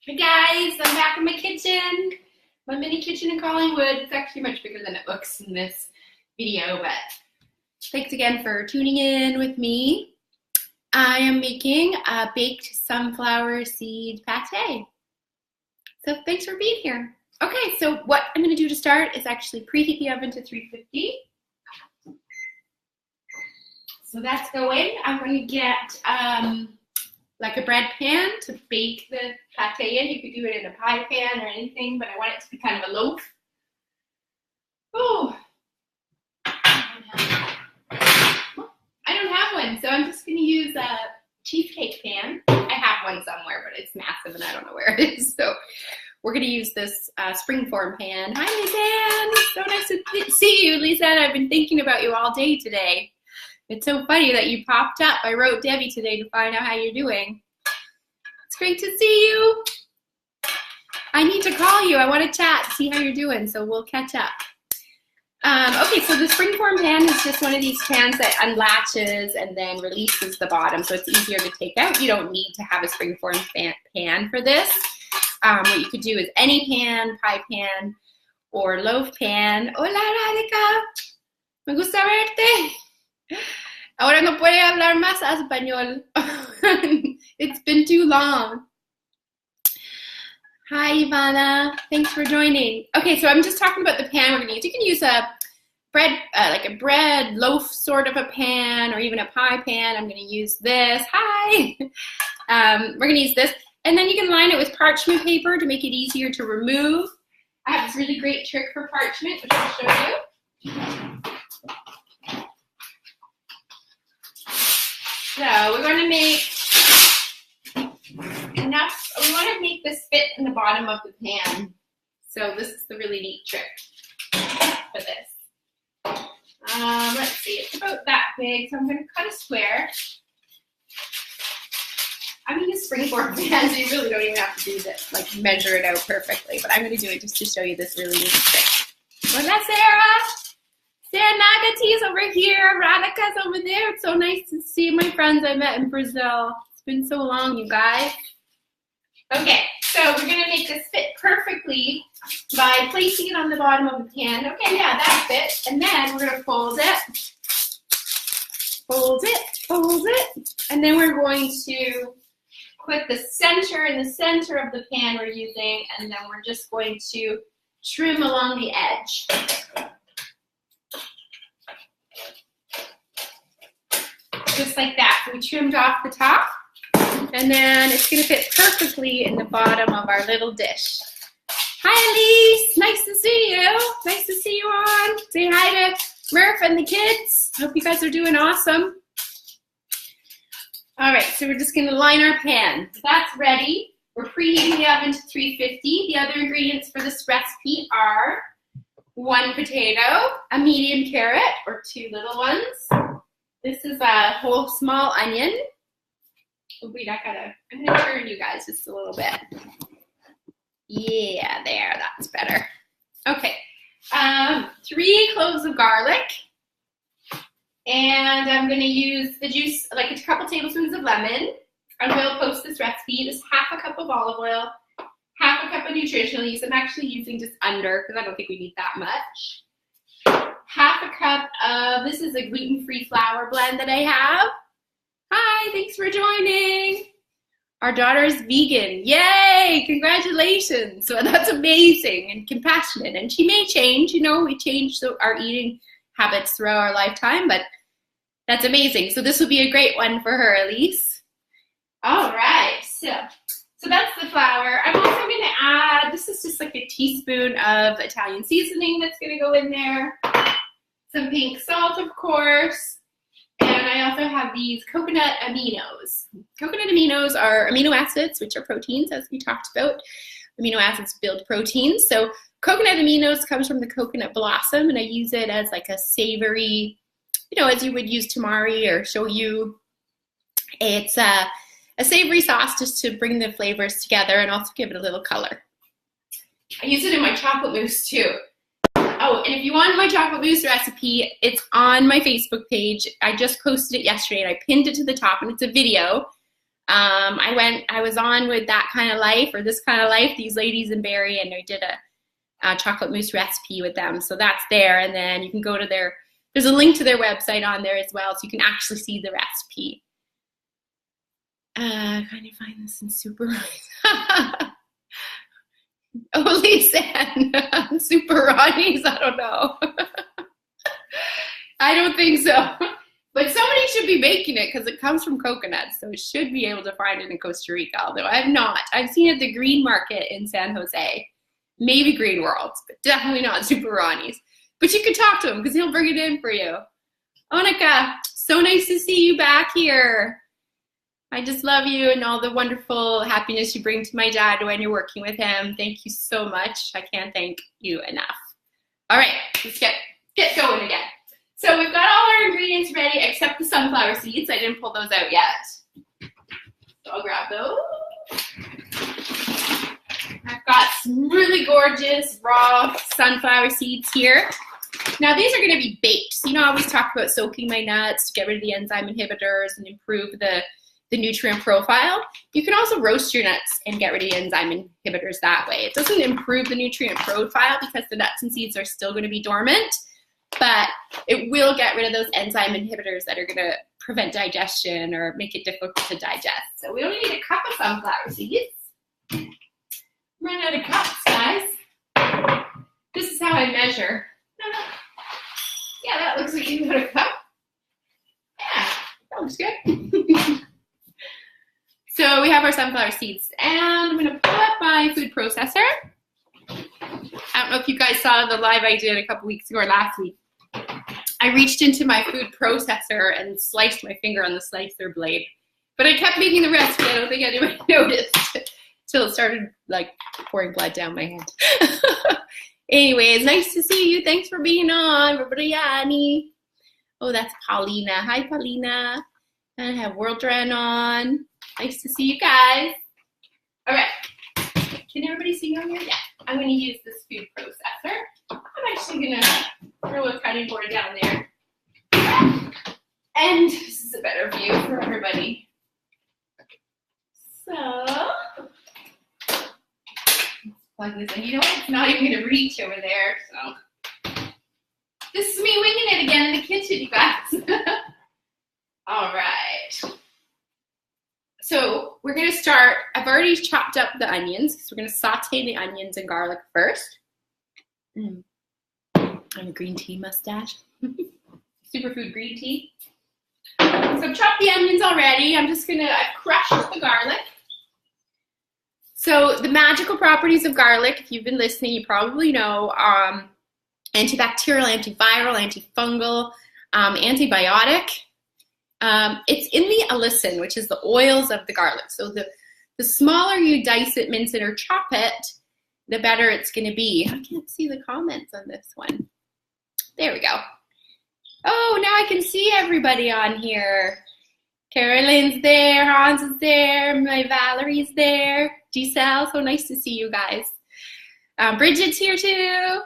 Hey guys, I'm back in my kitchen. My mini kitchen in Collingwood. It's actually much bigger than it looks in this video, but thanks again for tuning in with me. I am making a baked sunflower seed pate. So thanks for being here. Okay, so what I'm going to do to start is actually preheat the oven to 350. So that's going. I'm going to get like a bread pan to bake the pate in. You could do it in a pie pan or anything, but I want it to be kind of a loaf. Oh, I don't have one, so I'm just going to use a cheesecake pan. I have one somewhere, but it's massive and I don't know where it is. So we're going to use this springform pan. Hi, Lisanne. So nice to see you, Lisanne. I've been thinking about you all day today. It's so funny that you popped up. I wrote Debbie today to find out how you're doing. It's great to see you. I need to call you. I want to chat, see how you're doing, so we'll catch up. Okay, so the springform pan is just one of these pans that unlatches and then releases the bottom, so it's easier to take out. You don't need to have a springform pan for this. What you could do is any pan, pie pan, or loaf pan. Hola, Radhika. Me gusta verte. Ahora no puede hablar más español. It's been too long. Hi, Ivana. Thanks for joining. Okay, so I'm just talking about the pan we're going to use. You can use a bread, like a bread loaf sort of a pan, or even a pie pan. I'm going to use this. Hi. We're going to use this. And then you can line it with parchment paper to make it easier to remove. I have this really great trick for parchment, which I'll show you. So we're going to make enough, we want to make this fit in the bottom of the pan. So this is the really neat trick for this. Let's see, it's about that big, so I'm going to cut a square. I'm in a springform pan, so you really don't even have to do this, like measure it out perfectly, but I'm going to do it just to show you this really neat trick. Hola, Sarah! Sarah Nagati's over here, Radhika's over there. It's so nice to see my friends I met in Brazil. It's been so long, you guys. Okay, so we're going to make this fit perfectly by placing it on the bottom of the pan. Okay, yeah, that fits. And then we're going to fold it, and then we're going to put the center in the center of the pan we're using, and then we're just going to trim along the edge. Just like that. So we trimmed off the top, and then it's going to fit perfectly in the bottom of our little dish. Hi, Elise. Nice to see you. Nice to see you on. Say hi to Murph and the kids. Hope you guys are doing awesome. All right, so we're just going to line our pan. So that's ready. We're preheating the oven to 350. The other ingredients for this recipe are 1 potato, a medium carrot, or 2 little ones. This is a whole small onion. Oh, wait, I'm gonna turn you guys just a little bit. Yeah, there, that's better. Okay, 3 cloves of garlic. And I'm gonna use the juice, like a couple tablespoons of lemon. I will post this recipe. Just half a cup of olive oil, half a cup of nutritional yeast. I'm actually using just under, because I don't think we need that much. Half a cup of, this is a gluten-free flour blend that I have. Hi, thanks for joining. Our daughter's vegan. Yay, congratulations. So that's amazing and compassionate. And she may change, you know, we change our eating habits throughout our lifetime, but that's amazing. So this will be a great one for her, Elise. All right, so that's the flour. I'm also going to add, this is just like a teaspoon of Italian seasoning that's going to go in there. Some pink salt, of course. And I also have these coconut aminos. Coconut aminos are amino acids, which are proteins, as we talked about. Amino acids build proteins. So coconut aminos comes from the coconut blossom, and I use it as like a savory, you know, as you would use tamari or shoyu. It's a savory sauce just to bring the flavors together and also give it a little color. I use it in my chocolate mousse too. Oh, and if you want my chocolate mousse recipe, it's on my Facebook page. I just posted it yesterday and I pinned it to the top, and it's a video I was on with That Kind of Life, or This Kind of Life, these ladies in Barrie, and I did a chocolate mousse recipe with them. So that's there, and then you can go to there's a link to their website on there as well, so you can actually see the recipe. Can you find this in Super? Oh, Lisa, Super Ronnie's, I don't know. I don't think so. But somebody should be making it because it comes from coconuts, so it should be able to find it in Costa Rica, although I have not. I've seen it at the Green Market in San Jose, maybe Green Worlds, but definitely not Super Ronnie's. But you can talk to him because he'll bring it in for you. Onika, so nice to see you back here. I just love you and all the wonderful happiness you bring to my dad when you're working with him. Thank you so much. I can't thank you enough. All right, let's get going again. So we've got all our ingredients ready except the sunflower seeds. I didn't pull those out yet. So I'll grab those. I've got some really gorgeous raw sunflower seeds here. Now these are going to be baked. So I always talk about soaking my nuts to get rid of the enzyme inhibitors and improve the nutrient profile. You can also roast your nuts and get rid of the enzyme inhibitors that way. It doesn't improve the nutrient profile because the nuts and seeds are still going to be dormant, but it will get rid of those enzyme inhibitors that are going to prevent digestion or make it difficult to digest. So we only need a cup of sunflower seeds. Run out of cups, guys. This is how I measure. Yeah, that looks like you got a cup. Yeah, that looks good. So we have our sunflower seeds, and I'm going to pull up my food processor. I don't know if you guys saw the live I did a couple weeks ago or last week. I reached into my food processor and sliced my finger on the slicer blade, but I kept making the recipe. I don't think anybody noticed until it started like pouring blood down my hand. Anyways, nice to see you. Thanks for being on, Brianni. Oh, that's Paulina. Hi, Paulina. And I have World Ren on. Nice to see you guys. All right. Can everybody see me on here? Yeah. I'm going to use this food processor. I'm actually going to throw a cutting board down there. And this is a better view for everybody. So, let's plug this in. You know what? It's not even going to reach over there. So, this is me winging it again in the kitchen, you guys. All right. So we're going to start, I've already chopped up the onions, so we're going to saute the onions and garlic first. And a green tea mustache. Superfood green tea. So I've chopped the onions already. I've crushed the garlic. So the magical properties of garlic, if you've been listening, you probably know, antibacterial, antiviral, antifungal, antibiotic. It's in the allicin, which is the oils of the garlic. So the smaller you dice it, mince it, or chop it, the better it's going to be. I can't see the comments on this one. There we go. Oh, now I can see everybody on here. Caroline's there, Hans is there, my Valerie's there, Giselle, so nice to see you guys. Bridget's here too.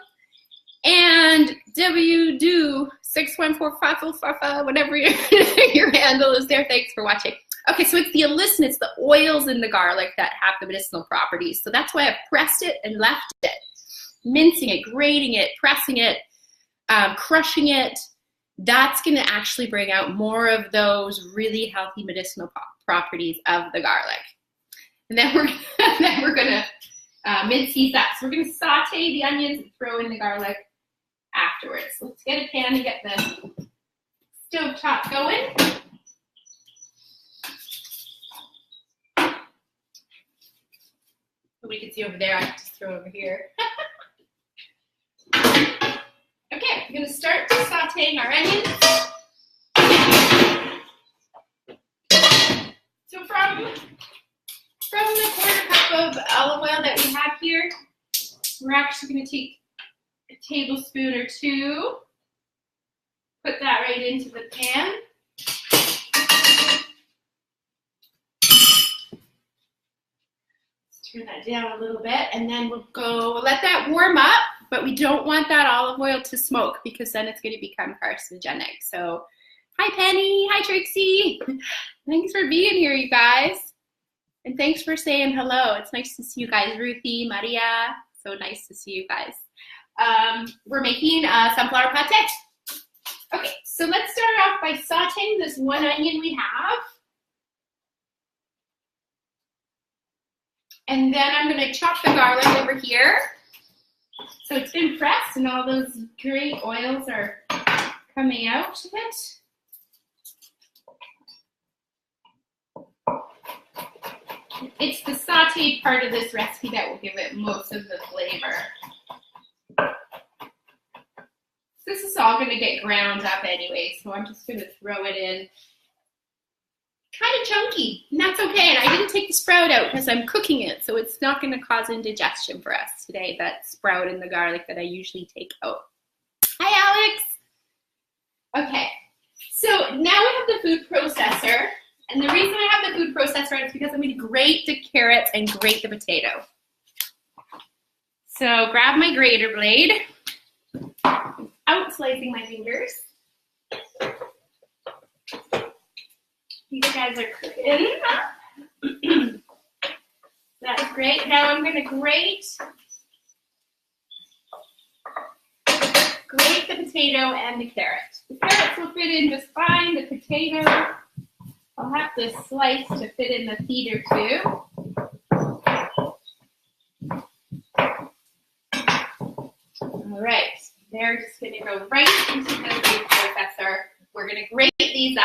And W-Do 61455, whatever your handle is there. Thanks for watching. Okay, so it's the allicin, it's the oils in the garlic that have the medicinal properties. So that's why I pressed it and left it. Mincing it, grating it, pressing it, crushing it. That's going to actually bring out more of those really healthy medicinal properties of the garlic. And then we're going to mince these up. So we're going to saute the onions and throw in the garlic afterwards. So let's get a pan and get the stove top going. Nobody can see over there. I can just throw it over here. Okay, I'm going to start sauteing our onions. So from the quarter cup of olive oil that we have here, we're actually going to take a tablespoon or two, put that right into the pan. Let's turn that down a little bit, and then we'll let that warm up, but we don't want that olive oil to smoke because then it's going to become carcinogenic. So, hi Penny, hi Trixie. Thanks for being here, you guys. And thanks for saying hello. It's nice to see you guys. Ruthie, Maria, so nice to see you guys. We're making sunflower pate. Okay, so let's start off by sauteing this one onion we have. And then I'm gonna chop the garlic over here. So it's been pressed and all those great oils are coming out of it. It's the sauteed part of this recipe that will give it most of the flavor. This is all gonna get ground up anyway, so I'm just gonna throw it in. Kind of chunky, and that's okay. And I didn't take the sprout out because I'm cooking it, so it's not gonna cause indigestion for us today, that sprout and the garlic that I usually take out. Hi, Alex. Okay, so now we have the food processor. And the reason I have the food processor is because I'm going to grate the carrots and grate the potato. So grab my grater blade, out slicing my fingers. You guys are cooking. That's great. Now I'm going to grate the potato and the carrot. The carrots will fit in just fine. The potato, I'll have to slice to fit in the feeder too. All right, they're just going to go right into the food processor. We're going to grate these up.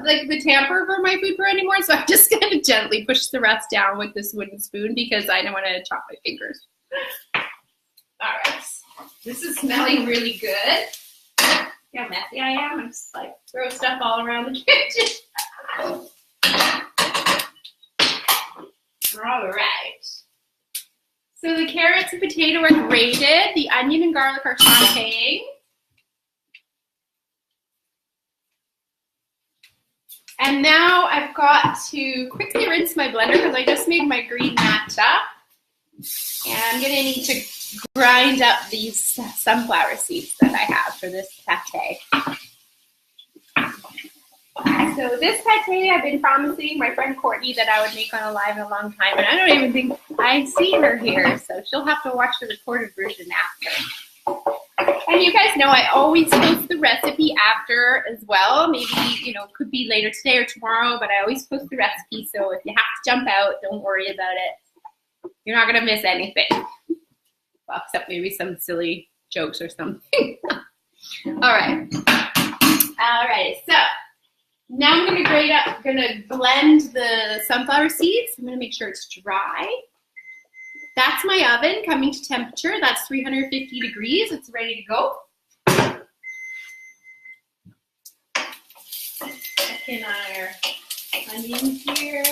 The tamper for my food pro anymore, so I'm just going to gently push the rest down with this wooden spoon because I don't want to chop my fingers. All right, this is smelling really good. See how messy I am? I'm just like throw stuff all around the kitchen. All right. So the carrots and potato are grated. The onion and garlic are sauteing. And now I've got to quickly rinse my blender because I just made my green matcha. And I'm going to need to grind up these sunflower seeds that I have for this pate. So this pate, I've been promising my friend Courtney that I would make on a live in a long time. And I don't even think I see her here. So she'll have to watch the recorded version after. And you guys know I always post the recipe after as well. Maybe, could be later today or tomorrow, but I always post the recipe. So if you have to jump out, don't worry about it. You're not going to miss anything. Well, except maybe some silly jokes or something. All right. All right. So now I'm going to blend the sunflower seeds. I'm going to make sure it's dry. That's my oven coming to temperature. That's 350 degrees. It's ready to go. Check in our onions here.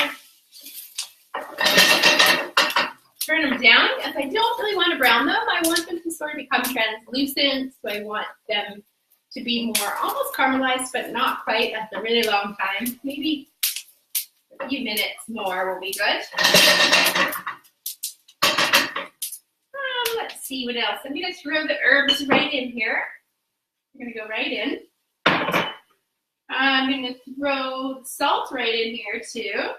Turn them down because I don't really want to brown them. I want them to sort of become translucent. So I want them to be more almost caramelized, but not quite. That's a really long time. Maybe a few minutes more will be good. Let's see what else. I'm going to throw the herbs right in here. I'm going to go right in. I'm going to throw salt right in here too.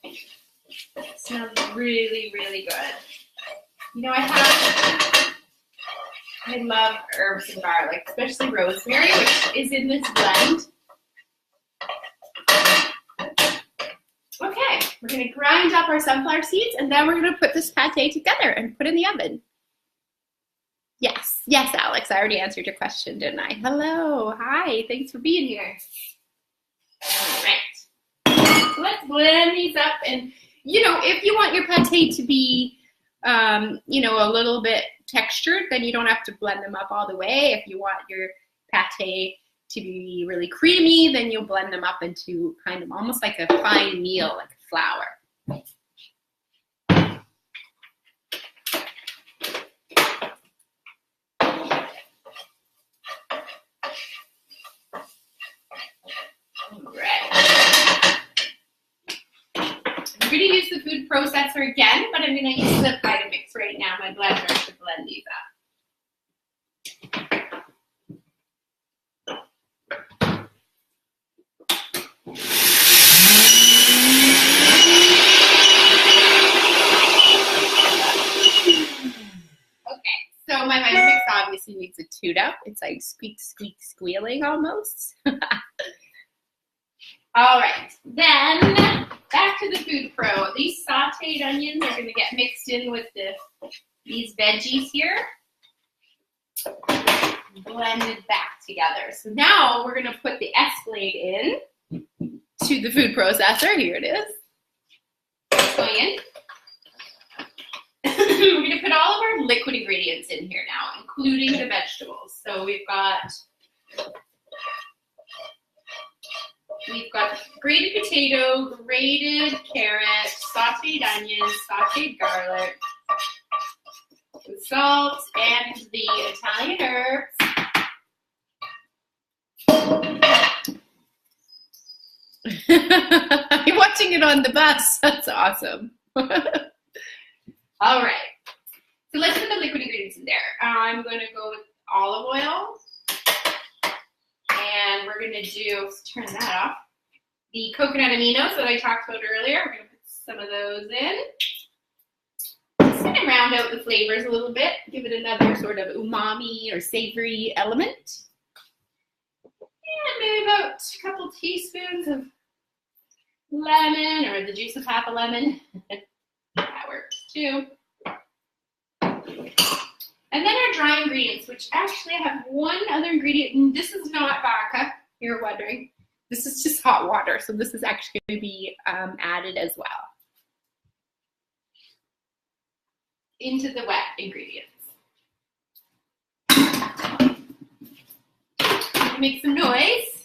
It smells really, really good. I love herbs and garlic, especially rosemary, which is in this blend. Okay, we're going to grind up our sunflower seeds, and then we're going to put this pate together and put it in the oven. Yes, Alex, I already answered your question, didn't I? Hello, hi, thanks for being here. All right, so let's blend these up, and if you want your pate to be, a little bit textured, then you don't have to blend them up all the way. If you want your pate to be really creamy, then you'll blend them up into kind of almost like a fine meal, like a flour. I'm going to use the food processor again, but I'm going to use the Pate mix right now, my blender, to blend these up. Okay, so my Vitamix obviously needs a tune up. It's like squeak, squeak, squealing almost. All right, then back to the Food Pro. These sauteed onions are going to get mixed in with these veggies here. Blended back together. So now we're going to put the Escalade in to the food processor. Here it is. It's going in. We're going to put all of our liquid ingredients in here now, including the vegetables. So we've got grated potato, grated carrot, sauteed onions, sauteed garlic, the salt, and the Italian herbs. You're watching it on the bus. That's awesome. All right. So let's put the liquid ingredients in there. I'm going to go with olive oil. And we're going to do, let's turn that off, the coconut aminos that I talked about earlier. We're going to put some of those in. Just going to round out the flavors a little bit, give it another sort of umami or savory element. And maybe about a couple teaspoons of lemon or the juice of half a lemon. That works too. And then our dry ingredients, which actually I have one other ingredient, and this is not vodka, you're wondering. This is just hot water, so this is actually going to be added as well into the wet ingredients. Make some noise.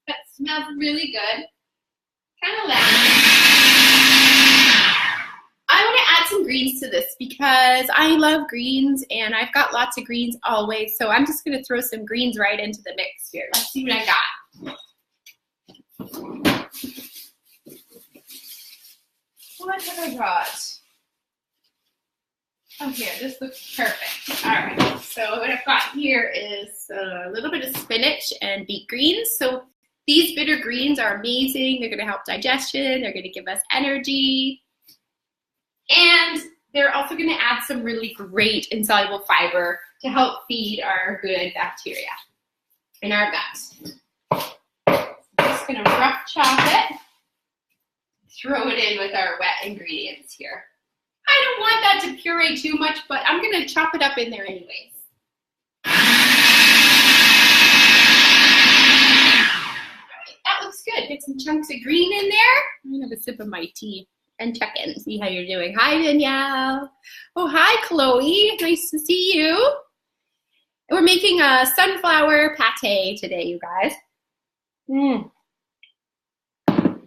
That smells really good. Kind of lemon. I want to add some greens to this because I love greens and I've got lots of greens always. So I'm just going to throw some greens right into the mix here. Let's see what I got. What have I got? Oh, here, this looks perfect. All right, so what I've got here is a little bit of spinach and beet greens. So these bitter greens are amazing. They're going to help digestion. They're going to give us energy. And they're also going to add some really great insoluble fiber to help feed our good bacteria in our guts. I'm just going to rough chop it. Throw it in with our wet ingredients here. I don't want that to puree too much, but I'm going to chop it up in there anyways. Good. Get some chunks of green in there. I'm going to have a sip of my tea and check in and see how you're doing. Hi, Danielle. Oh, hi, Chloe. Nice to see you. And we're making a sunflower pate today, you guys.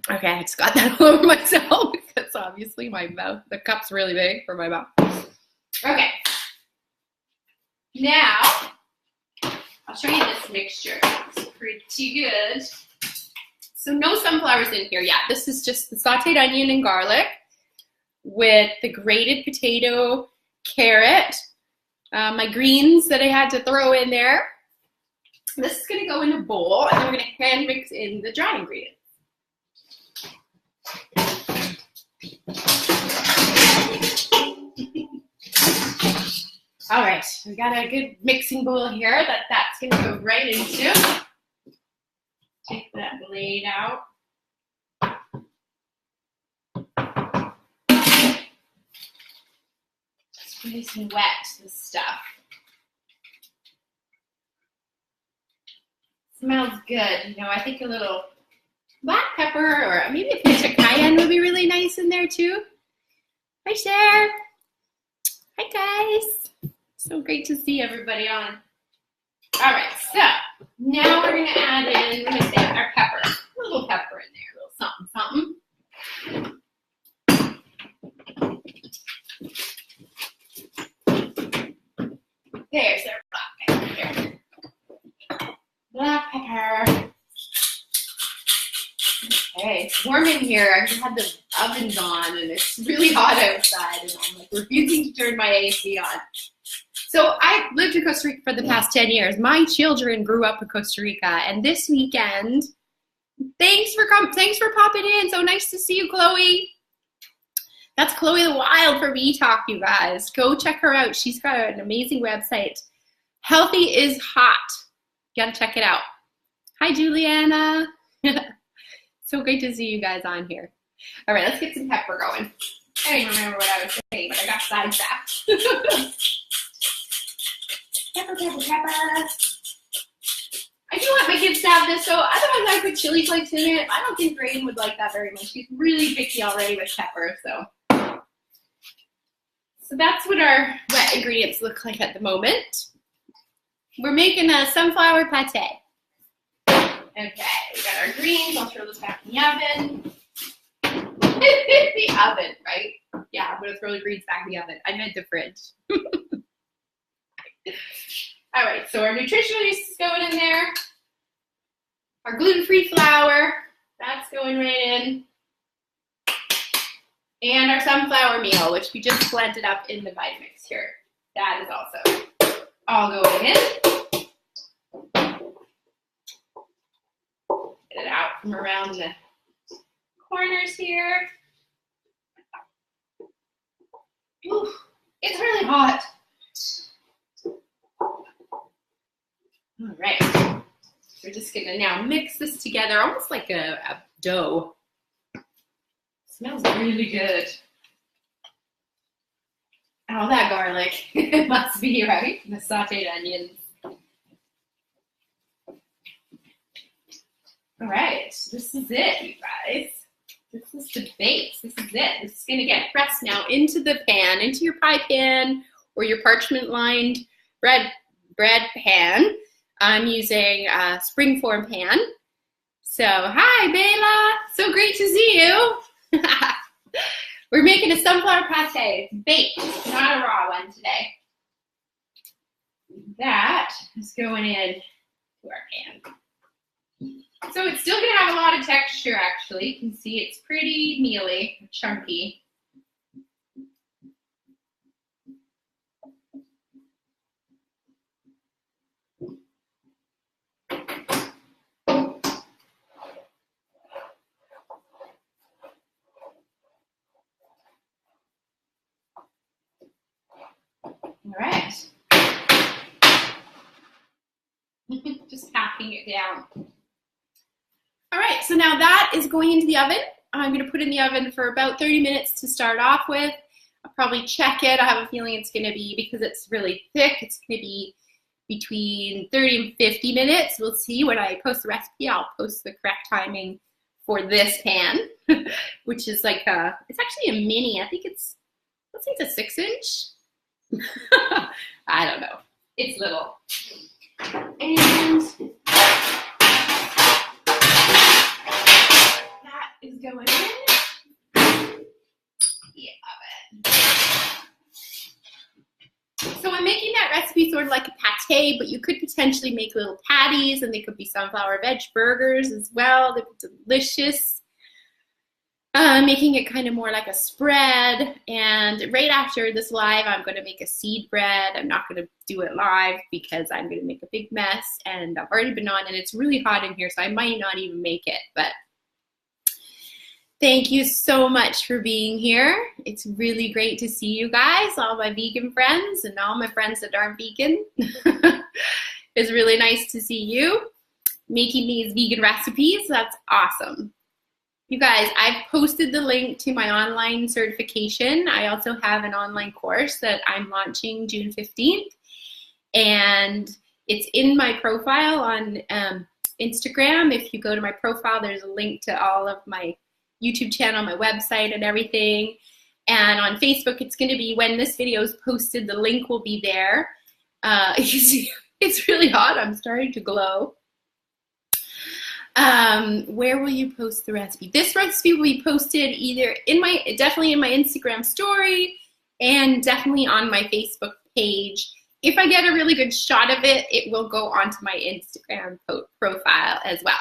Okay, I just got that all over myself because obviously my mouth, the cup's really big for my mouth. Okay. Now, I'll show you this mixture. It's pretty good. So no sunflowers in here yet. This is just the sauteed onion and garlic with the grated potato, carrot, my greens that I had to throw in there. This is going to go in a bowl, and then we're going to hand mix in the dry ingredients. All right, we got a good mixing bowl here that's going to go right into. Take that blade out. It's nice and wet, this stuff. Smells good. You know, I think a little black pepper or maybe a pinch of cayenne would be really nice in there too. Hi, Cher. Hi, guys. So great to see everybody on. All right, so now we're gonna add in, we're gonna say our pepper. A little pepper in there, a little something, something. There's our black pepper here. Black pepper. Okay, it's warm in here. I just had the ovens on and it's really hot outside and I'm like refusing to turn my AC on. So I've lived in Costa Rica for the past 10 years. My children grew up in Costa Rica, and this weekend, thanks for popping in. So nice to see you, Chloe. That's Chloe the Wild for Me Talk, you guys. Go check her out. She's got an amazing website. Healthy is Hot. You gotta check it out. Hi, Juliana. So great to see you guys on here. All right, let's get some pepper going. I don't even remember what I was saying, but I got sidetracked. Pepper, pepper, pepper. I do want my kids to have this, so otherwise I put chili flakes in it. I don't think Rain would like that very much. She's really picky already with pepper, so that's what our wet ingredients look like at the moment. We're making a sunflower pate. Okay, we got our greens. I'll throw this back in the oven. The oven, right? Yeah, I'm gonna throw the greens back in the oven. I meant the fridge. All right, so our nutritional yeast is going in there. Our gluten-free flour, that's going right in. And our sunflower meal, which we just blended up in the Vitamix here. That is also all going in. Get it out from around the corners here. Ooh, it's really hot. All right, we're just gonna now mix this together, almost like a dough. Smells really good. All that garlic, it must be, right? The sauteed onions. All right, this is it, you guys. This is the base. This is it. This is gonna get pressed now into the pan, into your pie pan or your parchment-lined bread pan. I'm using a springform pan. So, hi, Bela. So great to see you. We're making a sunflower pate. It's baked, not a raw one today. That is going in to our pan. So it's still gonna have a lot of texture, actually. You can see it's pretty mealy, chunky. All right. Just packing it down. All right, so now that is going into the oven. I'm gonna put it in the oven for about 30 minutes to start off with. I'll probably check it. I have a feeling it's gonna be, because it's really thick, it's gonna be between 30 and 50 minutes. We'll see when I post the recipe. I'll post the correct timing for this pan, which is like it's actually a mini. I think it's a 6-inch. I don't know. It's little. And that is going in the oven. So I'm making that recipe sort of like a pate, but you could potentially make little patties, and they could be sunflower veg burgers as well. They're delicious. Making it kind of more like a spread. And right after this live, I'm going to make a seed bread. I'm not going to do it live because I'm going to make a big mess, and I've already been on, and it's really hot in here, so I might not even make it. But thank you so much for being here. It's really great to see you guys, all my vegan friends and all my friends that aren't vegan. It's really nice to see you making these vegan recipes. That's awesome. You guys, I've posted the link to my online certification. I also have an online course that I'm launching June 15th. And it's in my profile on Instagram. If you go to my profile, there's a link to all of my YouTube channel, my website, and everything. And on Facebook, it's going to be when this video is posted, the link will be there. You see, it's really hot. I'm starting to glow. Where will you post the recipe? This recipe will be posted either definitely in my Instagram story and definitely on my Facebook page. If I get a really good shot of it, it will go onto my Instagram profile as well.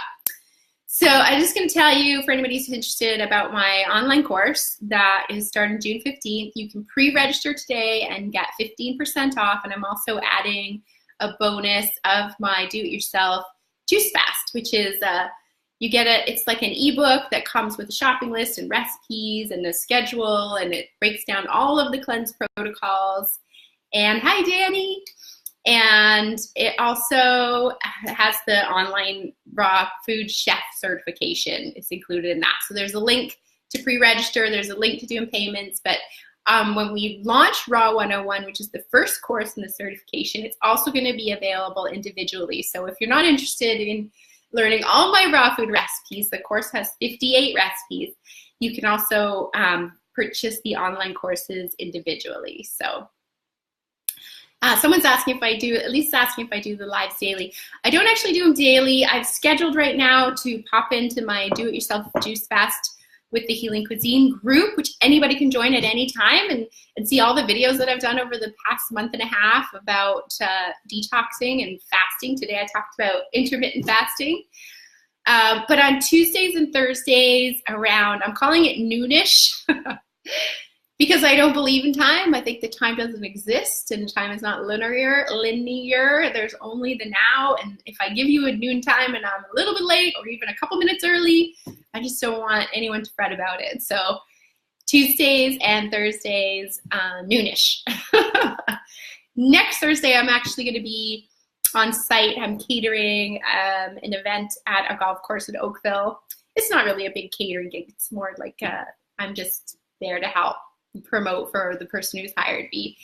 So I'm just going to tell you, for anybody who's interested, about my online course that is starting June 15th. You can pre-register today and get 15% off, and I'm also adding a bonus of my do-it-yourself juice fast, which is you get it's like an ebook that comes with a shopping list and recipes and a schedule, and it breaks down all of the cleanse protocols. And hi, Danny. And it also has the online raw food chef certification. It's included in that. So there's a link to pre-register. There's a link to doing payments. But when we launch Raw 101, which is the first course in the certification, it's also going to be available individually. So if you're not interested in learning all my raw food recipes, the course has 58 recipes. You can also purchase the online courses individually. So someone's asking if I do, at least asking if I do the lives daily. I don't actually do them daily. I've scheduled right now to pop into my do-it-yourself juice fast with the Healing Cuisine group, which anybody can join at any time and see all the videos that I've done over the past month and a half about detoxing and fasting. Today I talked about intermittent fasting. But on Tuesdays and Thursdays around, I'm calling it noonish, because I don't believe in time. I think that time doesn't exist, and time is not linear. There's only the now, and if I give you a noon time and I'm a little bit late or even a couple minutes early, I just don't want anyone to fret about it. So Tuesdays and Thursdays, noonish. Next Thursday, I'm actually going to be on site. I'm catering an event at a golf course in Oakville. It's not really a big catering gig. It's more like I'm just there to help promote for the person who's hired me.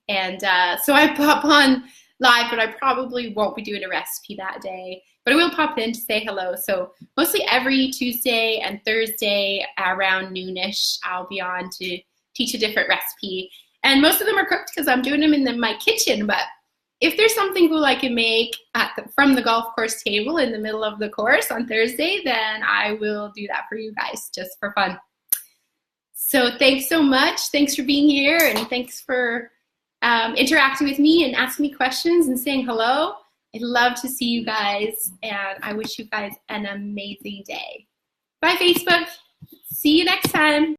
And so I pop on live, but I probably won't be doing a recipe that day. But I will pop in to say hello. So mostly every Tuesday and Thursday around noonish, I'll be on to teach a different recipe. And most of them are cooked because I'm doing them in my kitchen. But if there's something cool I can make from the golf course table in the middle of the course on Thursday, then I will do that for you guys just for fun. So thanks so much. Thanks for being here, and thanks for interacting with me and asking me questions and saying hello. I'd love to see you guys, and I wish you guys an amazing day. Bye, Facebook. See you next time.